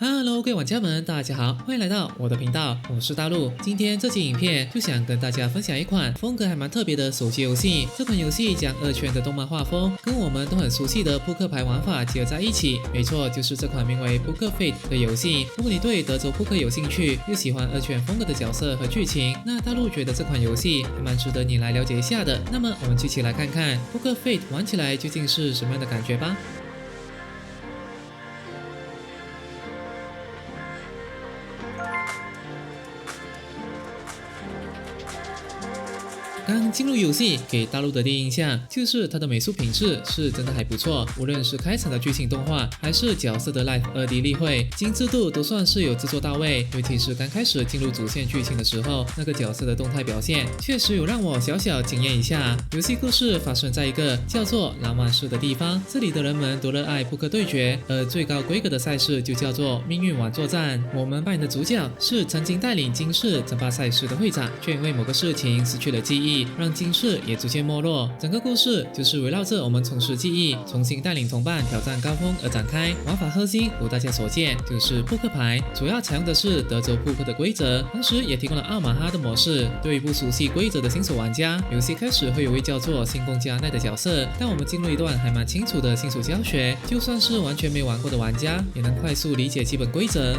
Hello，各位玩家们，大家好，欢迎来到我的频道，我是大陆。今天这期影片就想跟大家分享一款风格还蛮特别的手机游戏。这款游戏将二圈的动漫画风跟我们都很熟悉的扑克牌玩法结合在一起。没错，就是这款名为 Poker Fate 的游戏。如果你对德州扑克有兴趣，又喜欢二圈风格的角色和剧情，那大陆觉得这款游戏还蛮值得你来了解一下的。那么我们一起来看看 Poker Fate 玩起来究竟是什么样的感觉吧。刚进入游戏，给大陆的第一印象就是它的美术品质是真的还不错，无论是开场的剧情动画，还是角色的 Live 2D 例会，精致度都算是有制作到位。尤其是刚开始进入主线剧情的时候，那个角色的动态表现，确实有让我小小惊艳一下。游戏故事发生在一个叫做拉曼市的地方，这里的人们都热爱扑克对决，而最高规格的赛事就叫做命运碗作战。我们扮演的主角是曾经带领金市争霸赛事的会长，却因为某个事情失去了记忆，让金市也逐渐没落。整个故事就是围绕着我们重拾记忆，重新带领同伴挑战高峰而展开。玩法核心如大家所见，就是扑克牌，主要采用的是德州扑克的规则，同时也提供了奥马哈的模式。对于不熟悉规则的新手玩家，游戏开始会有位叫做新宫加奈的角色，但我们进入一段还蛮清楚的新手教学，就算是完全没玩过的玩家，也能快速理解基本规则。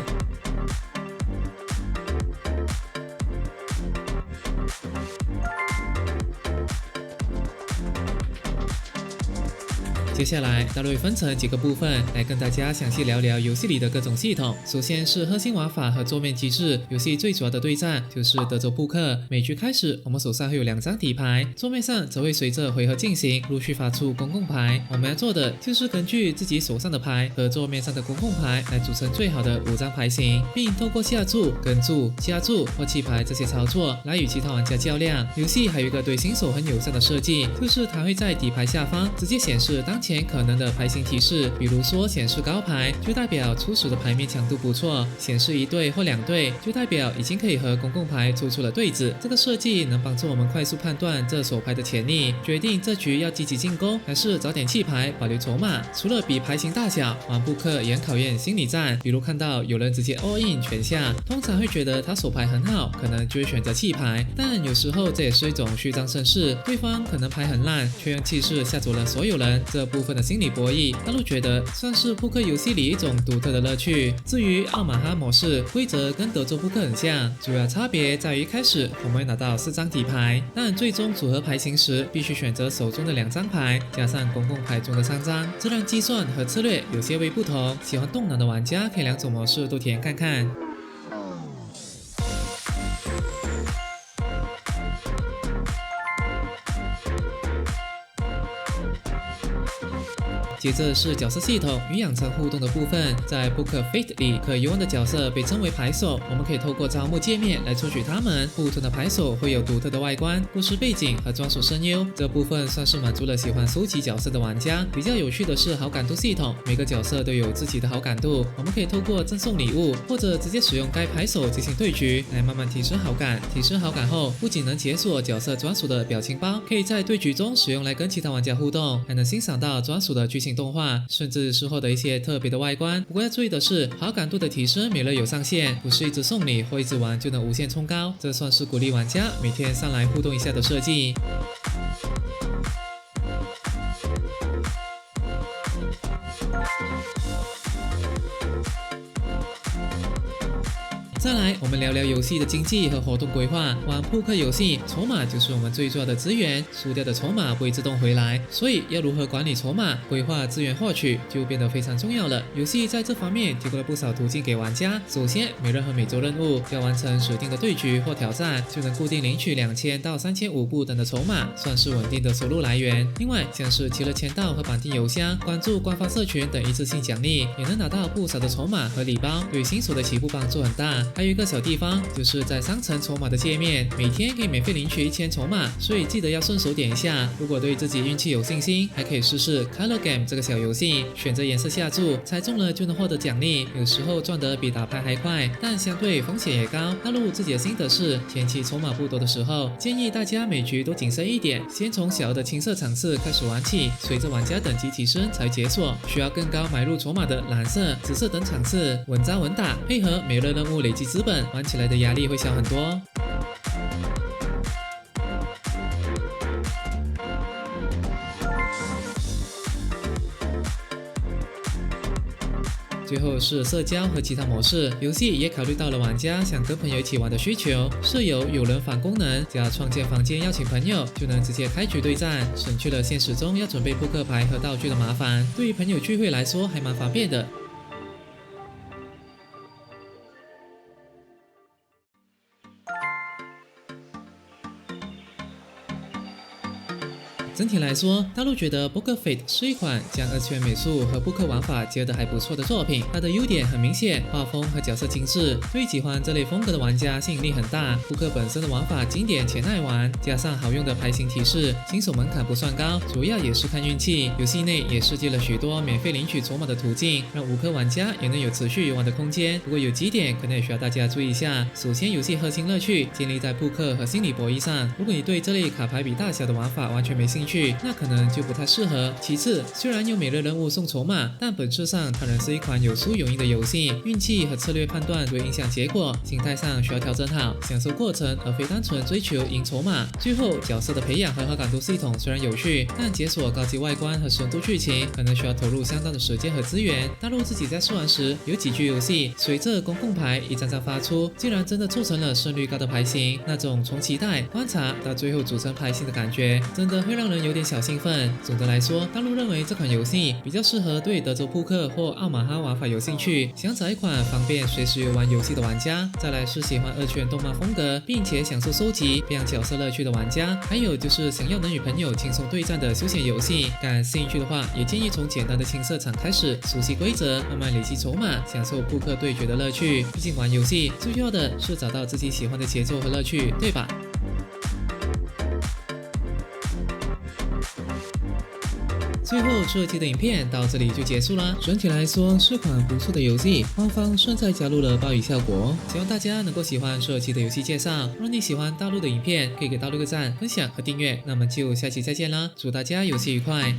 接下来，大陆会分成几个部分来跟大家详细聊聊游戏里的各种系统。首先是核心玩法和桌面机制。游戏最主要的对战就是德州扑克。每局开始，我们手上会有2张底牌，桌面上则会随着回合进行陆续发出公共牌。我们要做的就是根据自己手上的牌和桌面上的公共牌来组成最好的5张牌型，并透过下注、跟注、加注或弃牌这些操作来与其他玩家较量。游戏还有一个对新手很友善的设计，就是它会在底牌下方直接显示当前可能的牌型提示，比如说显示高牌就代表初始的牌面强度不错，显示1对或2对就代表已经可以和公共牌抽出了对子。这个设计能帮助我们快速判断这手牌的潜力，决定这局要积极进攻还是早点弃牌保留筹码。除了比牌型大小，玩扑克也很考验心理战，比如看到有人直接 all in 全下，通常会觉得他手牌很好，可能就会选择弃牌，但有时候这也是一种虚张声势，对方可能牌很烂，却用气势吓走了所有人。这部分的心理博弈，大陆觉得算是扑克游戏里一种独特的乐趣。至于奥马哈模式，规则跟德州扑克很像，主要差别在于一开始我们会拿到4张底牌，但最终组合牌型时必须选择手中的2张牌加上公共牌中的3张，这让计算和策略有些微不同。喜欢动脑的玩家可以2种模式都体验看看。接着是角色系统与养成互动的部分，在 Poker Fate 里，可游玩的角色被称为牌手，我们可以透过招募界面来抽取他们。不同的牌手会有独特的外观、故事背景和专属声优，这部分算是满足了喜欢收集角色的玩家。比较有趣的是好感度系统，每个角色都有自己的好感度，我们可以透过赠送礼物或者直接使用该牌手进行对局来慢慢提升好感。提升好感后，不仅能解锁角色专属的表情包，可以在对局中使用来跟其他玩家互动，还能欣赏到专属的剧情动画，甚至事后的一些特别的外观。不过要注意的是，好感度的提升每日有上限，不是一直送礼或一直玩就能无限冲高，这算是鼓励玩家每天上来互动一下的设计。再来，我们聊聊游戏的经济和活动规划。玩扑克游戏，筹码就是我们最重要的资源，输掉的筹码不会自动回来，所以要如何管理筹码、规划资源获取就变得非常重要了。游戏在这方面提供了不少途径给玩家。首先，每日和每周任务要完成指定的对局或挑战，就能固定领取2000到3500不等的筹码，算是稳定的收入来源。另外，像是齐了签到和绑定邮箱、关注官方社群等一次性奖励，也能拿到不少的筹码和礼包，对新手的起步帮助很大。还有一个小地方，就是在商城筹码的界面，每天可以免费领取1000筹码，所以记得要顺手点一下。如果对自己运气有信心，还可以试试 Color Game 这个小游戏，选择颜色下注，猜中了就能获得奖励，有时候赚得比打牌还快，但相对风险也高。大陆自己的心得是，前期筹码不多的时候，建议大家每局都谨慎一点，先从小的青色场次开始玩起，随着玩家等级提升才解锁。需要更高买入筹码的蓝色、紫色等场次，稳扎稳打，配合每日任务累积资本，玩起来的压力会小很多。最后是社交和其他模式，游戏也考虑到了玩家想跟朋友一起玩的需求。设有有人房功能，只要创建房间邀请朋友，就能直接开局对战，省去了现实中要准备扑克牌和道具的麻烦。对于朋友聚会来说还蛮方便的。整体来说，大陆觉得 Poker Fate 是一款将二次元美术和扑克玩法结合得还不错的作品。它的优点很明显，画风和角色精致，对喜欢这类风格的玩家吸引力很大。扑克本身的玩法经典且耐玩，加上好用的牌型提示，新手门槛不算高，主要也是看运气。游戏内也设计了许多免费领取筹码的途径，让无氪玩家也能有持续游玩的空间。不过有几点可能也需要大家注意一下。首先，游戏核心乐趣建立在扑克和心理博弈上，如果你对这类卡牌比大小的玩法完全没兴趣，那可能就不太适合。其次，虽然有每日任务送筹码，但本质上它仍是一款有输有赢的游戏，运气和策略判断会影响结果，心态上需要调整好，享受过程而非单纯追求赢筹码。最后，角色的培养和感度系统虽然有趣，但解锁高级外观和深度剧情可能需要投入相当的时间和资源。大陆自己在试玩时，有几局游戏随着公共牌一张张发出，竟然真的做成了胜率高的牌型，那种从期待、观察到最后组成牌型的感觉，真的会让人有点小兴奋。总的来说，大陆认为这款游戏比较适合对德州扑克或奥马哈玩法有兴趣，想找一款方便随时游玩游戏的玩家。再来是喜欢二次元动漫风格，并且享受收集培养角色乐趣的玩家。还有就是想要能与朋友轻松对战的休闲游戏。感兴趣的话，也建议从简单的青色场开始，熟悉规则，慢慢累积筹码，享受扑克对决的乐趣。毕竟玩游戏最重要的是找到自己喜欢的节奏和乐趣，对吧？最后，这期的影片到这里就结束了。整体来说是款不错的游戏，官方顺带加入了暴雨效果，希望大家能够喜欢这期的游戏介绍。如果你喜欢大陆的影片，可以给大陆个赞、分享和订阅。那么就下期再见啦，祝大家游戏愉快！